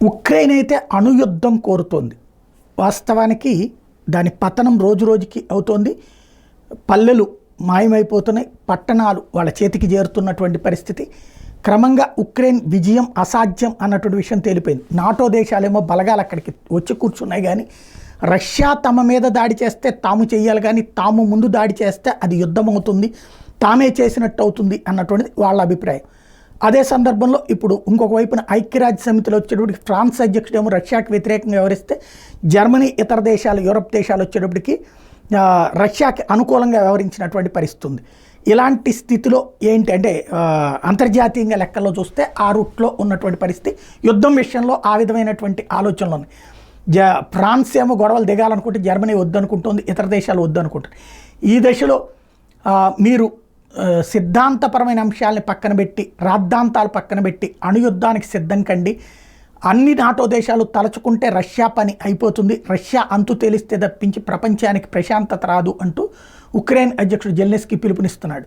Ukraine అయితే అణుయుద్ధం కోరుతోంది. వాస్తవానికి దాని పతనం రోజు రోజుకి అవుతోంది. పల్లెలు మాయమైపోతున్నాయి, పట్టణాలు వాళ్ళ చేతికి చేరుతున్నటువంటి పరిస్థితి. క్రమంగా ఉక్రెయిన్ విజయం అసాధ్యం అన్నటువంటి విషయం తేలిపోయింది. నాటో దేశాలేమో బలగాలు అక్కడికి వచ్చి కూర్చున్నాయి, కానీ రష్యా తమ మీద దాడి చేస్తే తాము చేయాలి, కానీ తాము ముందు దాడి చేస్తే అది యుద్ధం అవుతుంది, తామే చేసినట్టు అవుతుంది అన్నటువంటిది వాళ్ళ అభిప్రాయం. అదే సందర్భంలో ఇప్పుడు ఇంకొక వైపున ఐక్యరాజ్య సమితిలో వచ్చేటప్పటికి ఫ్రాన్స్ అధ్యక్షుడేమో రష్యాకి వ్యతిరేకంగా వ్యవహరిస్తే, జర్మనీ ఇతర దేశాలు యూరప్ దేశాలు వచ్చేటప్పటికి రష్యాకి అనుకూలంగా వ్యవహరించినటువంటి పరిస్థితి ఉంది. ఇలాంటి స్థితిలో ఏంటంటే అంతర్జాతీయంగా లెక్కల్లో చూస్తే ఆ రూట్లో ఉన్నటువంటి పరిస్థితి. యుద్ధం విషయంలో ఆ విధమైనటువంటి ఆలోచనలు ఉన్నాయి. ఫ్రాన్స్ ఏమో గొడవలు దిగాలనుకుంటే జర్మనీ వద్దనుకుంటుంది, ఇతర దేశాలు వద్దనుకుంటుంది. ఈ దశలో మీరు సిద్ధాంతపరమైన అంశాలని పక్కన పెట్టి, రాద్ధాంతాలు పక్కన పెట్టి అణుయుద్ధానికి సిద్ధం కండి. అన్ని నాటో దేశాలు తలచుకుంటే రష్యా పని అయిపోతుంది, రష్యా అంతు తేలిస్తే తప్పించి ప్రపంచానికి ప్రశాంతత రాదు అంటూ ఉక్రెయిన్ అధ్యక్షుడు జెలెన్స్కీ పిలుపునిస్తున్నాడు.